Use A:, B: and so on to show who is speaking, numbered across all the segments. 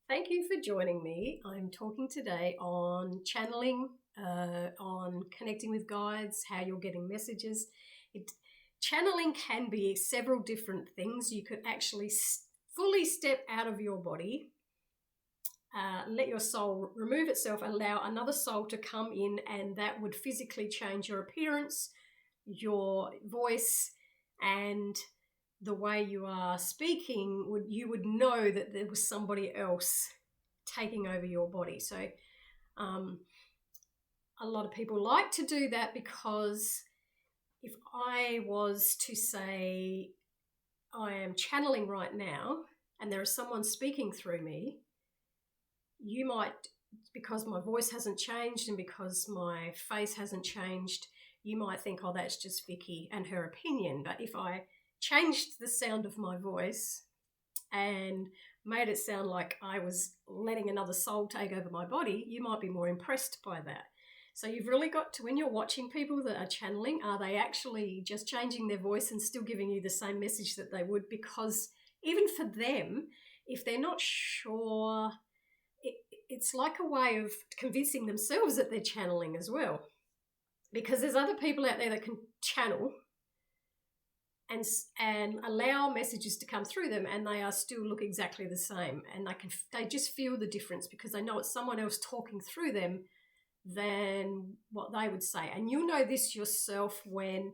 A: Thank you for joining me. I'm talking today on channeling, on connecting with guides, how you're getting messages. Channeling can be several different things. You could actually fully step out of your body, let your soul remove itself, allow another soul to come in, and that would physically change your appearance, your voice, and the way you are speaking. You would know that there was somebody else taking over your body. So a lot of people like to do that, because if I was to say I am channeling right now and there is someone speaking through me, you might, because my voice hasn't changed and because my face hasn't changed, you might think, oh, that's just Vicky and her opinion. But if I changed the sound of my voice and made it sound like I was letting another soul take over my body, you might be more impressed by that. So you've really got to, when you're watching people that are channeling, are they actually just changing their voice and still giving you the same message that they would? Because even for them, if they're not sure, it's like a way of convincing themselves that they're channeling as well. Because there's other people out there that can channel and allow messages to come through them, and they are still look exactly the same, and they just feel the difference because they know it's someone else talking through them than what they would say. And you'll know this yourself when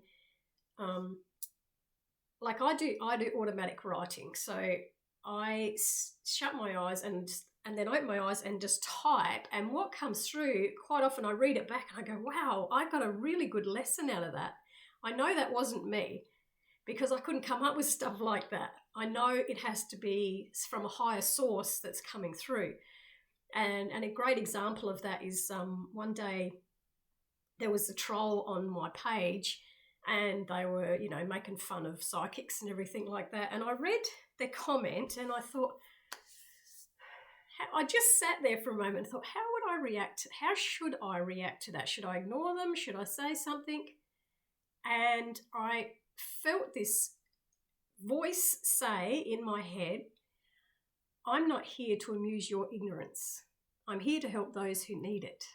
A: like I do automatic writing. So I shut my eyes and then open my eyes and just type, and what comes through, quite often I read it back and I go, wow, I got a really good lesson out of that. I know that wasn't me, because I couldn't come up with stuff like that. I know it has to be from a higher source that's coming through. And a great example of that is one day there was a troll on my page, and they were, making fun of psychics and everything like that. And I read their comment and I thought, I just sat there for a moment and thought, how would I react? How should I react to that? Should I ignore them? Should I say something? And I felt this voice say in my head, I'm not here to amuse your ignorance. I'm here to help those who need it.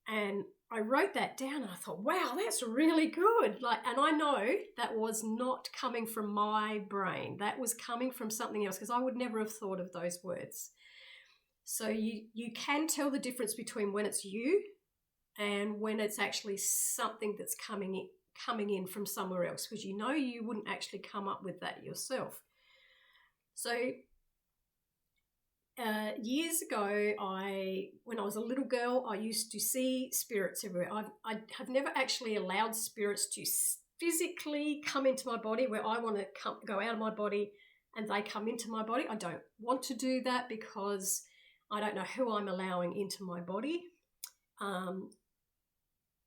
A: And I wrote that down and I thought, wow, that's really good. And I know that was not coming from my brain. That was coming from something else, because I would never have thought of those words. So you can tell the difference between when it's you and when it's actually something that's coming in from somewhere else, because you wouldn't actually come up with that yourself. So years ago, when I was a little girl, I used to see spirits everywhere. I have never actually allowed spirits to physically come into my body where I want to go out of my body and they come into my body. I don't want to do that because I don't know who I'm allowing into my body.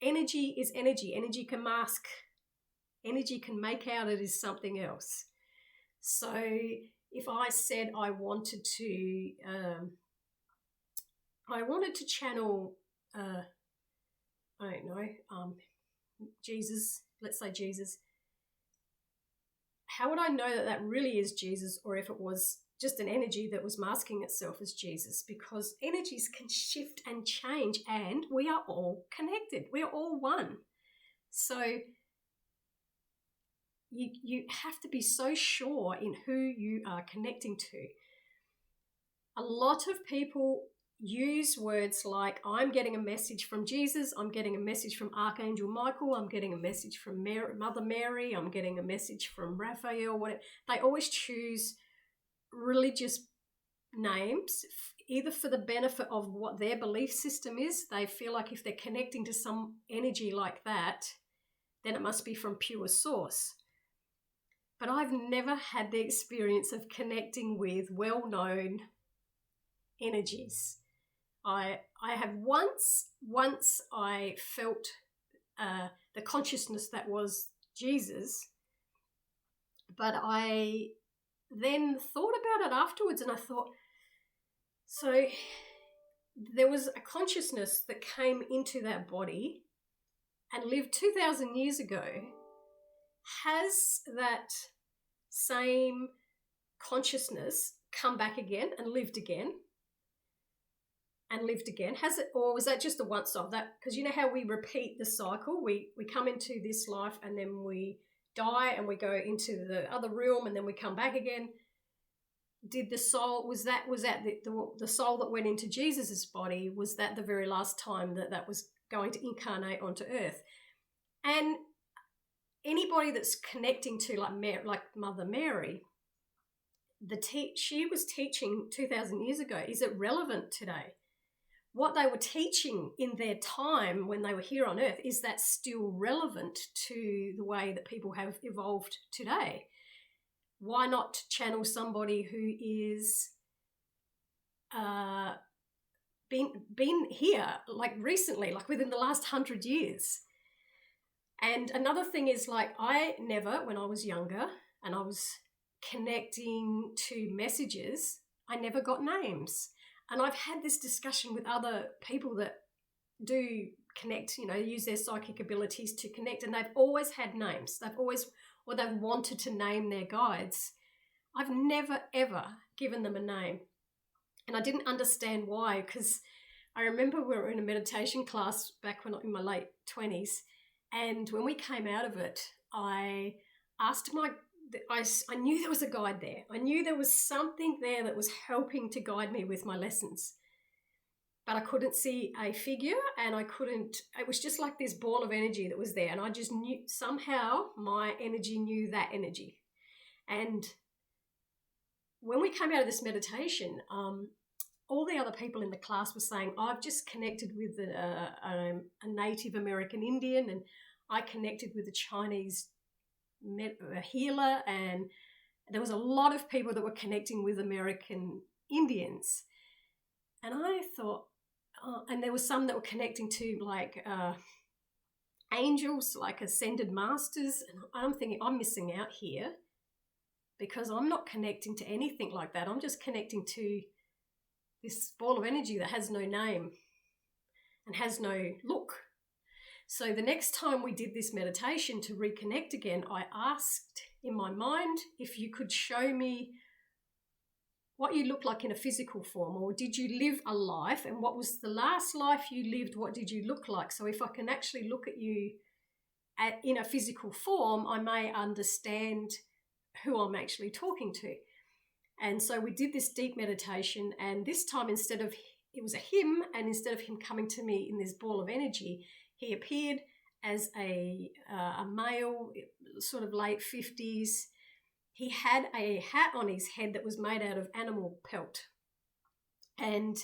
A: Energy is energy. Energy can mask. Energy can make out it is something else. So if I said I wanted to channel, Jesus, let's say Jesus, how would I know that that really is Jesus, or if it was just an energy that was masking itself as Jesus? Because energies can shift and change, and we are all connected. We are all one. So you have to be so sure in who you are connecting to. A lot of people use words like, I'm getting a message from Jesus, I'm getting a message from Archangel Michael, I'm getting a message from Mother Mary, I'm getting a message from Raphael, whatever. They always choose religious names, either for the benefit of what their belief system is. They feel like if they're connecting to some energy like that, then it must be from pure source. But I've never had the experience of connecting with well-known energies. I have once I felt the consciousness that was Jesus, but I then thought about it afterwards, and I thought, so there was a consciousness that came into that body and lived 2,000 years ago. Has that same consciousness come back again and lived again? and lived again? Has it, or was that just a once off? That, because you know how we repeat the cycle. We come into this life and then we die and we go into the other realm and then we come back again. Did the soul, was that the soul that went into Jesus's body, was that the very last time that was going to incarnate onto earth? And anybody that's connecting to like Mother Mary, she was teaching 2,000 years ago. Is it relevant today? What they were teaching in their time when they were here on earth, is that still relevant to the way that people have evolved today? Why not channel somebody who is been here like recently, like within the last 100 years? And another thing is, like, I never, when I was younger and I was connecting to messages, I never got names. And I've had this discussion with other people that do connect, use their psychic abilities to connect, and they've always had names. They've wanted to name their guides. I've never, ever given them a name. And I didn't understand why, because I remember we were in a meditation class back when in my late 20s, and when we came out of it, I asked I knew there was a guide there. I knew there was something there that was helping to guide me with my lessons. But I couldn't see a figure, and it was just like this ball of energy that was there. And I just knew, somehow my energy knew that energy. And when we came out of this meditation, all the other people in the class were saying, I've just connected with a Native American Indian, and I connected with a Chinese healer, and there was a lot of people that were connecting with American Indians. And I thought, and there were some that were connecting to like angels, like ascended masters. And I'm thinking, I'm missing out here because I'm not connecting to anything like that. I'm just connecting to this ball of energy that has no name and has no look. So the next time we did this meditation to reconnect again, I asked in my mind if you could show me what you look like in a physical form, or did you live a life, and what was the last life you lived, what did you look like? So if I can actually look at you in a physical form, I may understand who I'm actually talking to. And so we did this deep meditation, and this time it was a him, and instead of him coming to me in this ball of energy, he appeared as a male, sort of late 50s. He had a hat on his head that was made out of animal pelt. And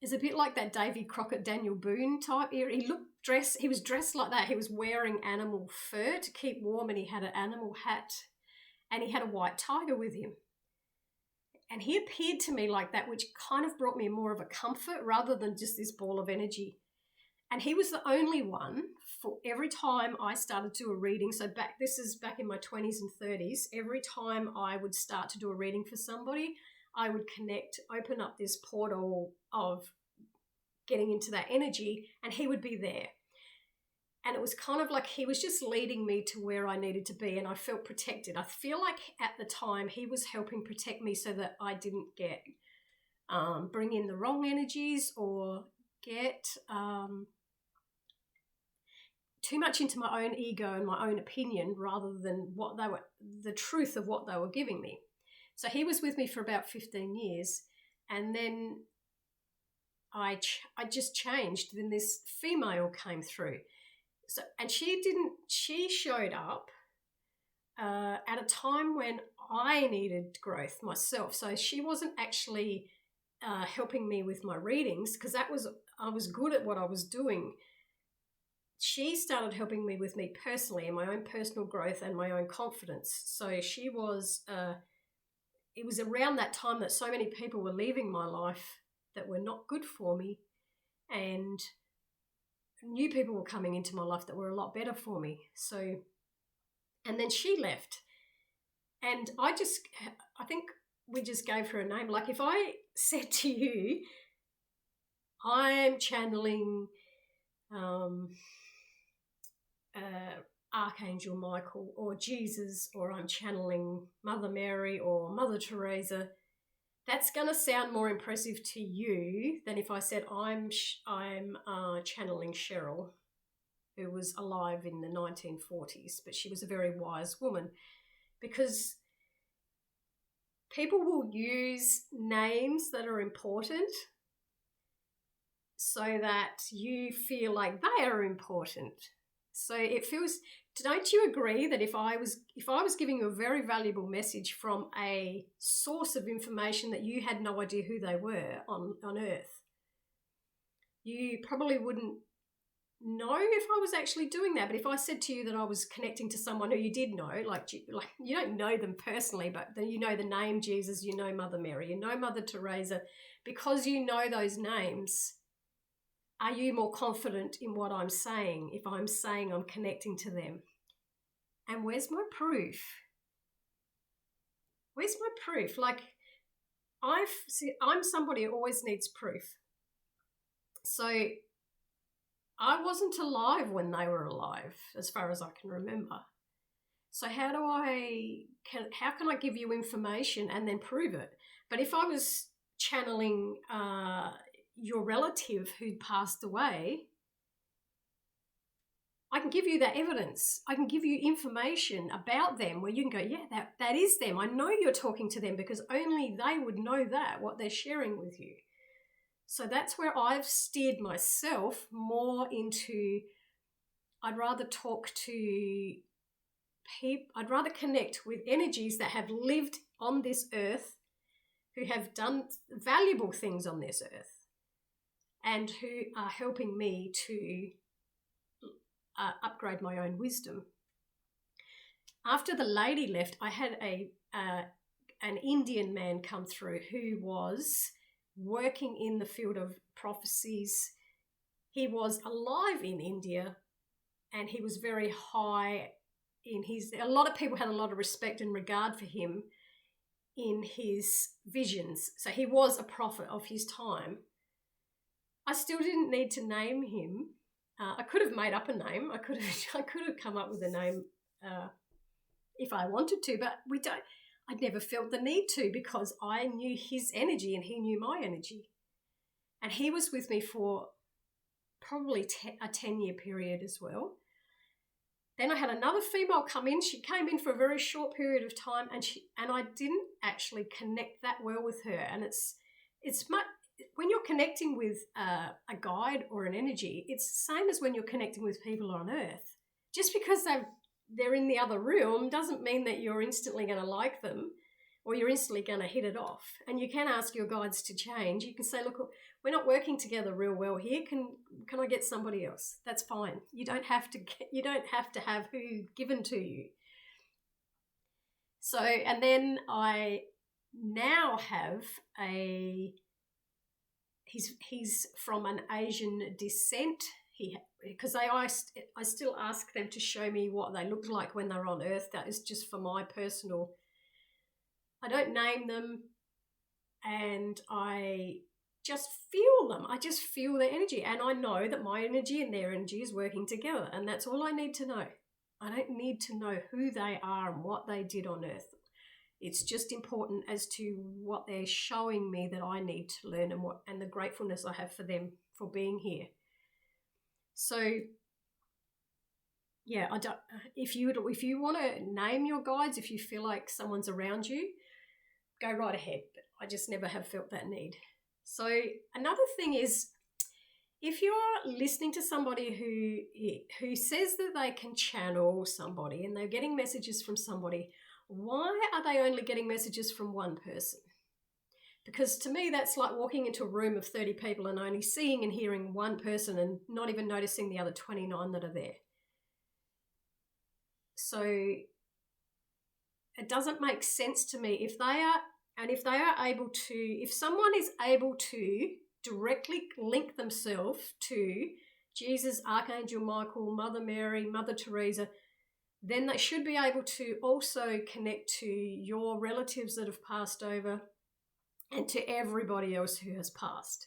A: it's a bit like that Davy Crockett, Daniel Boone type era. He was dressed like that. He was wearing animal fur to keep warm, and he had an animal hat, and he had a white tiger with him. And he appeared to me like that, which kind of brought me more of a comfort rather than just this ball of energy. And he was the only one for every time I started to do a reading. So this is back in my 20s and 30s. Every time I would start to do a reading for somebody, I would open up this portal of getting into that energy, and he would be there. And it was kind of like he was just leading me to where I needed to be, and I felt protected. I feel like at the time he was helping protect me so that I didn't bring in the wrong energies or get too much into my own ego and my own opinion rather than the truth of what they were giving me. So he was with me for about 15 years, and then I just changed. Then this female came through. So, and she showed up at a time when I needed growth myself. So she wasn't actually helping me with my readings, because I was good at what I was doing. She started helping me with me personally and my own personal growth and my own confidence. So she was, it was around that time that so many people were leaving my life that were not good for me, and new people were coming into my life that were a lot better for me. So, and then she left, and I think we just gave her a name. Like if I said to you, I'm channeling Archangel Michael or Jesus, or I'm channeling Mother Mary or Mother Teresa, that's going to sound more impressive to you than if I said I'm channeling Cheryl, who was alive in the 1940s, but she was a very wise woman, because people will use names that are important so that you feel like they are important. So it feels, don't you agree that if I was giving you a very valuable message from a source of information that you had no idea who they were on Earth, you probably wouldn't know if I was actually doing that. But if I said to you that I was connecting to someone who you did know, like you don't know them personally, but then you know the name Jesus, you know Mother Mary, you know Mother Teresa, because you know those names, are you more confident in what I'm saying if I'm saying I'm connecting to them? And where's my proof? Where's my proof? Like, I'm somebody who always needs proof. So I wasn't alive when they were alive, as far as I can remember. So how can I give you information and then prove it? But if I was channeling your relative who'd passed away, I can give you that evidence. I can give you information about them where you can go, yeah, that is them. I know you're talking to them because only they would know that, what they're sharing with you. So that's where I've steered myself more into, I'd rather talk to people, I'd rather connect with energies that have lived on this earth, who have done valuable things on this earth, and who are helping me to upgrade my own wisdom. After the lady left, I had an Indian man come through who was working in the field of prophecies. He was alive in India, and he was very high in a lot of people had a lot of respect and regard for him in his visions. So he was a prophet of his time. I still didn't need to name him. I could have made up a name. I could have come up with a name if I wanted to, but I never felt the need to, because I knew his energy and he knew my energy. And he was with me for probably a 10-year period as well. Then I had another female come in. She came in for a very short period of time, and I didn't actually connect that well with her. And it's much, when you're connecting with a guide or an energy, it's the same as when you're connecting with people on Earth. Just because they're in the other room doesn't mean that you're instantly going to like them or you're instantly going to hit it off. And you can ask your guides to change. You can say, look, we're not working together real well here. Can I get somebody else? That's fine. You don't have to have who given to you. So, and then I now have he's from an Asian descent. Because I still ask them to show me what they looked like when they're on Earth. That is just for my personal. I don't name them, and I just feel them. I just feel their energy, and I know that my energy and their energy is working together, and that's all I need to know. I don't need to know who they are and what they did on Earth. It's just important as to what they're showing me that I need to learn, and the gratefulness I have for them for being here. So, yeah, if you want to name your guides, if you feel like someone's around you, go right ahead. But I just never have felt that need. So another thing is, if you're listening to somebody who says that they can channel somebody and they're getting messages from somebody, why are they only getting messages from one person? Because to me, that's like walking into a room of 30 people and only seeing and hearing one person and not even noticing the other 29 that are there. So it doesn't make sense to me if someone is able to directly link themselves to Jesus, Archangel Michael, Mother Mary, Mother Teresa, then they should be able to also connect to your relatives that have passed over and to everybody else who has passed.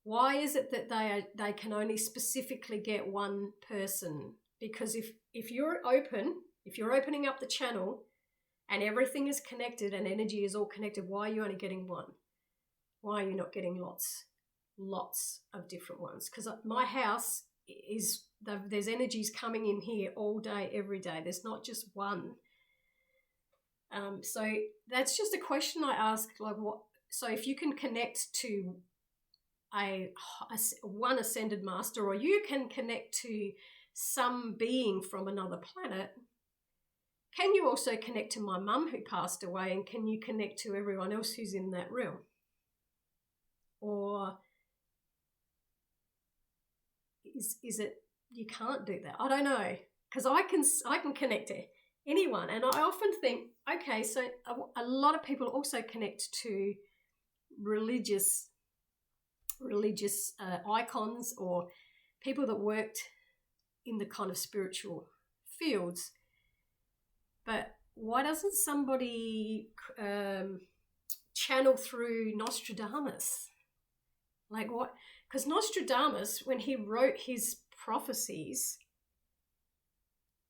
A: Why is it that they can only specifically get one person? Because if you're opening up the channel and everything is connected and energy is all connected, why are you only getting one? Why are you not getting lots of different ones? Because my house there's energies coming in here all day, every day. There's not just one. So that's just a question I ask, like what? So if you can connect to one ascended master, or you can connect to some being from another planet, can you also connect to my mum who passed away, and can you connect to everyone else who's in that realm? Or is it you can't do that? I don't know, because I can connect to anyone, and I often think, okay, so a lot of people also connect to religious icons or people that worked in the kind of spiritual fields. But why doesn't somebody channel through Nostradamus? Like what? Because Nostradamus, when he wrote his prophecies,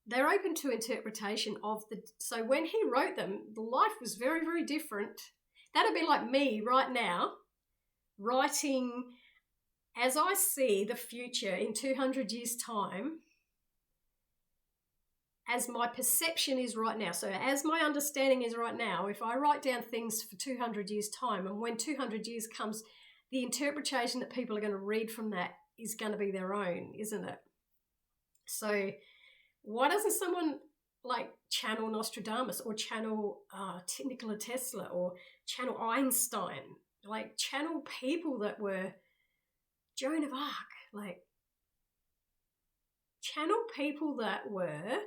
A: they're open to interpretation so when he wrote them, the life was very, very different. That'd be like me right now writing as I see the future in 200 years' time, as my perception is right now. So as my understanding is right now, if I write down things for 200 years' time, and when 200 years comes, the interpretation that people are going to read from that is going to be their own, isn't it? So why doesn't someone like channel Nostradamus, or channel Nikola Tesla, or channel Einstein, like channel people that were Joan of Arc, like channel people that were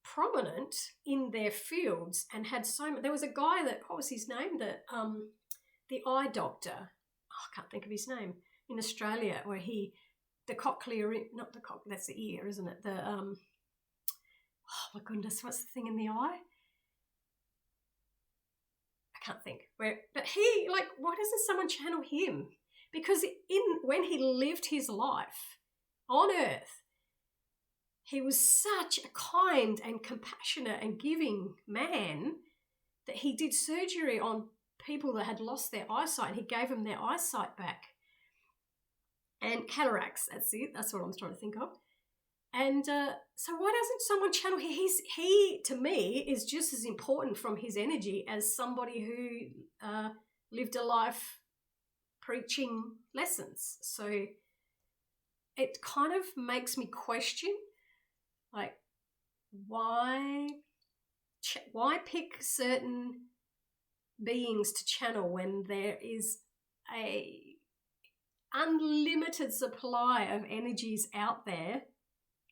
A: prominent in their fields and had there was a guy that, what was his name, the eye doctor, I can't think of his name, in Australia, where the cochlear, not the that's the ear, isn't it? The oh my goodness, what's the thing in the eye? I can't think. But he, like, why doesn't someone channel him? Because when he lived his life on earth, he was such a kind and compassionate and giving man that he did surgery on people that had lost their eyesight, and he gave them their eyesight back. And cataracts, that's it. That's what I'm trying to think of. And so why doesn't someone channel him? He, to me, is just as important from his energy as somebody who lived a life preaching lessons. So it kind of makes me question, like, why pick certain beings to channel when there is a unlimited supply of energies out there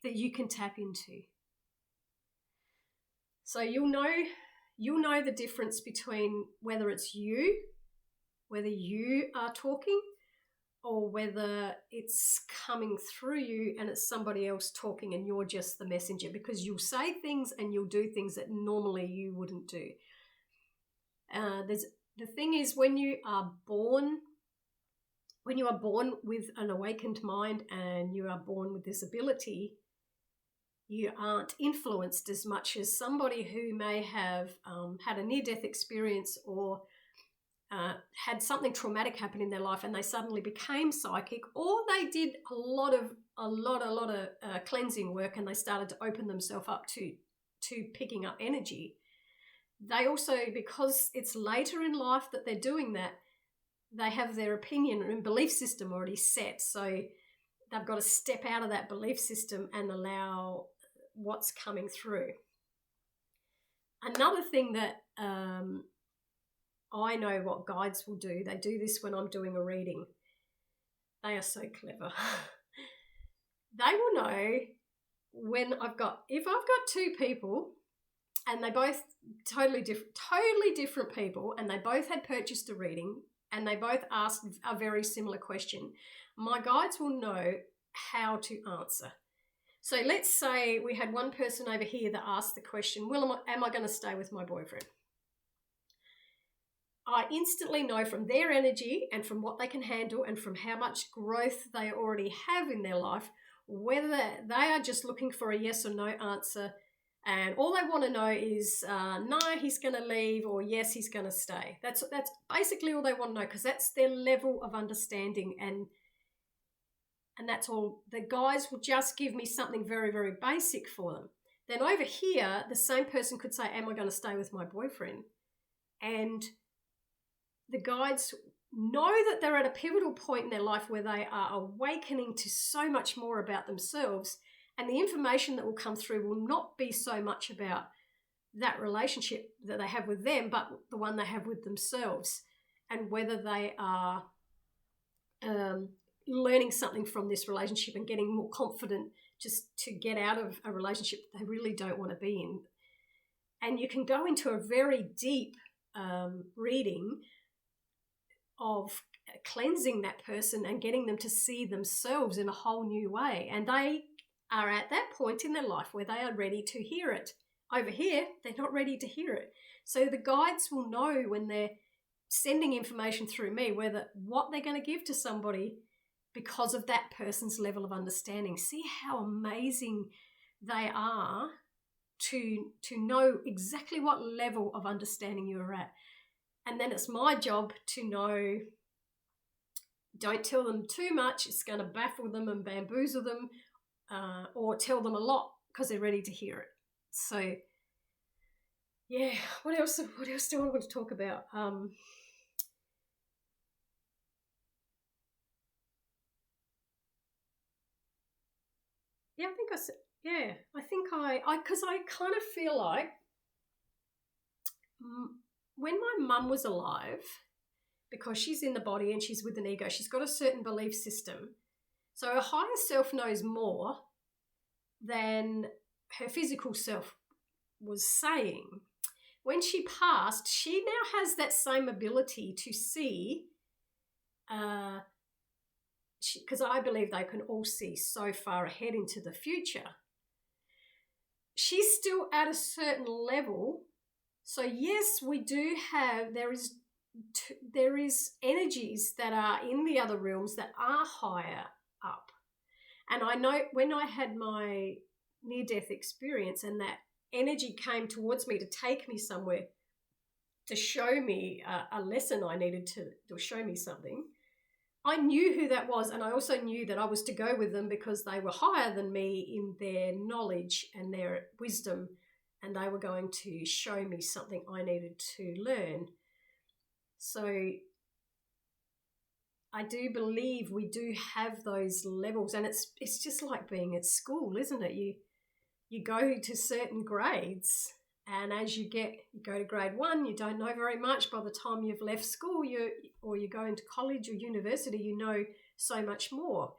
A: that you can tap into? So you'll know the difference between whether it's whether you are talking, or whether it's coming through you and it's somebody else talking and you're just the messenger, because you'll say things and you'll do things that normally you wouldn't do. The thing is, when you are born with an awakened mind and you are born with this ability, you aren't influenced as much as somebody who may have had a near-death experience, or had something traumatic happen in their life and they suddenly became psychic, or they did a lot of cleansing work and they started to open themselves up to picking up energy. They also, because it's later in life that they're doing that, they have their opinion and belief system already set. So they've got to step out of that belief system and allow what's coming through. Another thing that I know what guides will do, they do this when I'm doing a reading. They are so clever. They will know if I've got two people and they both totally different people, and they both had purchased a reading and they both asked a very similar question, my guides will know how to answer. So let's say we had one person over here that asked the question, am I going to stay with my boyfriend? I instantly know from their energy and from what they can handle and from how much growth they already have in their life, whether they are just looking for a yes or no answer And all they want to know is, no, he's going to leave, or yes, he's going to stay. That's basically all they want to know, because that's their level of understanding. And that's all. The guys will just give me something very, very basic for them. Then over here, the same person could say, am I going to stay with my boyfriend? And the guides know that they're at a pivotal point in their life where they are awakening to so much more about themselves, and the information that will come through will not be so much about that relationship that they have with them, but the one they have with themselves, and whether they are learning something from this relationship and getting more confident just to get out of a relationship they really don't want to be in. And you can go into a very deep reading of cleansing that person and getting them to see themselves in a whole new way. And they are at that point in their life where they are ready to hear it. Over here, they're not ready to hear it. So the guides will know when they're sending information through me what they're going to give to somebody because of that person's level of understanding. See how amazing they are to know exactly what level of understanding you're at. And then it's my job to know, don't tell them too much, it's going to baffle them and bamboozle them, or tell them a lot because they're ready to hear it. So, yeah, what else do I want to talk about? Because I kind of feel like when my mum was alive, because she's in the body and she's with an ego, she's got a certain belief system. So her higher self knows more than her physical self was saying. When she passed, she now has that same ability to see, because I believe they can all see so far ahead into the future. She's still at a certain level. So yes, we do have, there is energies that are in the other realms that are higher up. And I know when I had my near-death experience and that energy came towards me to take me somewhere, to show me a lesson I needed to show me something, I knew who that was, and I also knew that I was to go with them because they were higher than me in their knowledge and their wisdom, and they were going to show me something I needed to learn. So I do believe we do have those levels, and it's just like being at school, isn't it? You go to certain grades, and as you go to grade 1, you don't know very much. By the time you've left school, you go into college or university, you know so much more.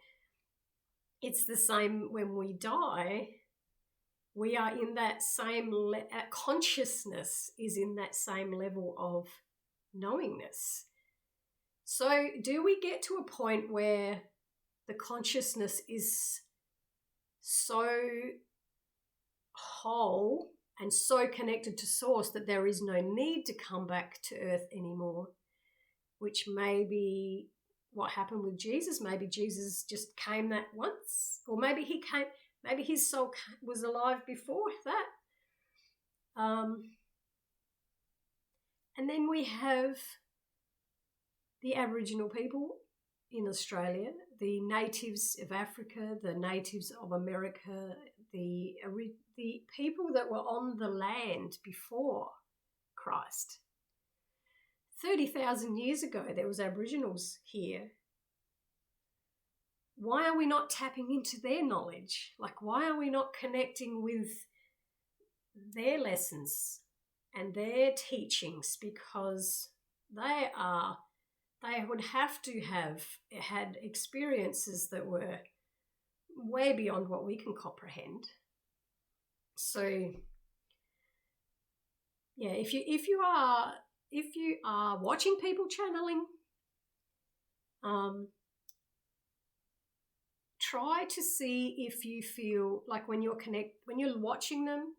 A: It's the same when we die. We are in that same consciousness is in that same level of knowingness. So do we get to a point where the consciousness is so whole and so connected to source that there is no need to come back to earth anymore, which may be what happened with Jesus? Maybe Jesus just came that once, or maybe his soul was alive before that. And then we have the Aboriginal people in Australia, the natives of Africa, the natives of America, the people that were on the land before Christ. 30,000 years ago, there was Aboriginals here. Why are we not tapping into their knowledge? Like, why are we not connecting with their lessons and their teachings? Because they would have to have had experiences that were way beyond what we can comprehend. So, yeah, if you are watching people channeling, try to see if you feel like when you're watching them,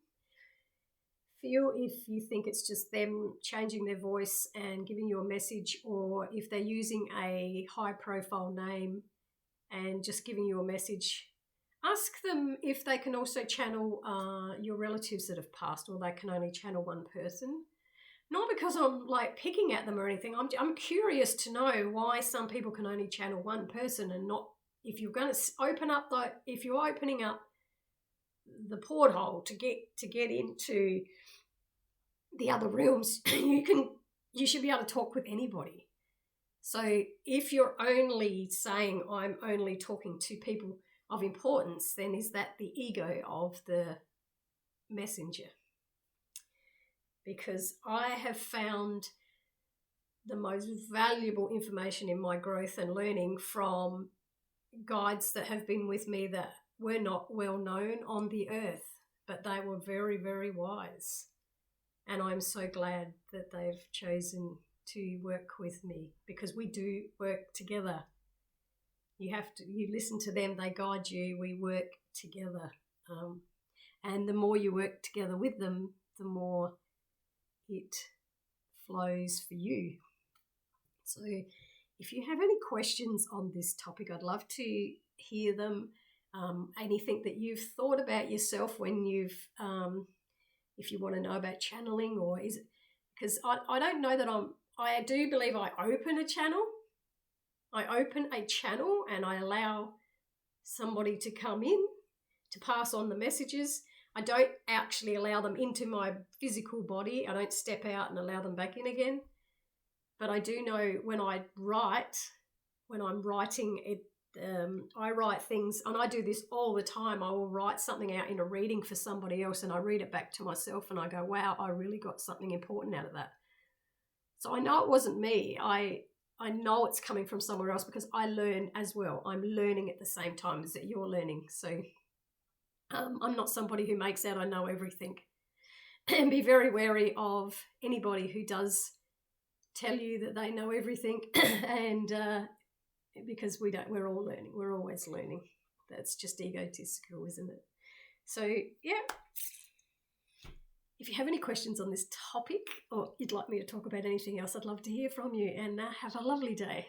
A: feel if you think it's just them changing their voice and giving you a message, or if they're using a high profile name and just giving you a message. ask them if they can also channel your relatives that have passed, or they can only channel one person. Not because I'm like picking at them or anything. I'm curious to know why some people can only channel one person and not. If you're going to if you're opening up the porthole to get into the other realms, you should be able to talk with anybody. So if you're only saying I'm only talking to people of importance, then is that the ego of the messenger? Because I have found the most valuable information in my growth and learning from guides that have been with me that were not well known on the earth, but they were very, very wise. And I'm so glad that they've chosen to work with me, because we do work together. You listen to them, they guide you, we work together. And the more you work together with them, the more it flows for you. So if you have any questions on this topic, I'd love to hear them. Anything that you've thought about yourself when if you want to know about channeling, or is it, because I don't know that I do believe I open a channel. I open a channel and I allow somebody to come in to pass on the messages. I don't actually allow them into my physical body. I don't step out and allow them back in again. But I do know when I'm writing it, I write things, and I do this all the time. I will write something out in a reading for somebody else, and I read it back to myself and I go, wow, I really got something important out of that. So I know it wasn't me. I know it's coming from somewhere else, because I learn as well. I'm learning at the same time as that you're learning. So I'm not somebody who makes out I know everything. And be very wary of anybody who does tell you that they know everything, and because we're all learning. We're always learning. That's just egotistical, isn't it? So, yeah. If you have any questions on this topic, or you'd like me to talk about anything else, I'd love to hear from you, and have a lovely day.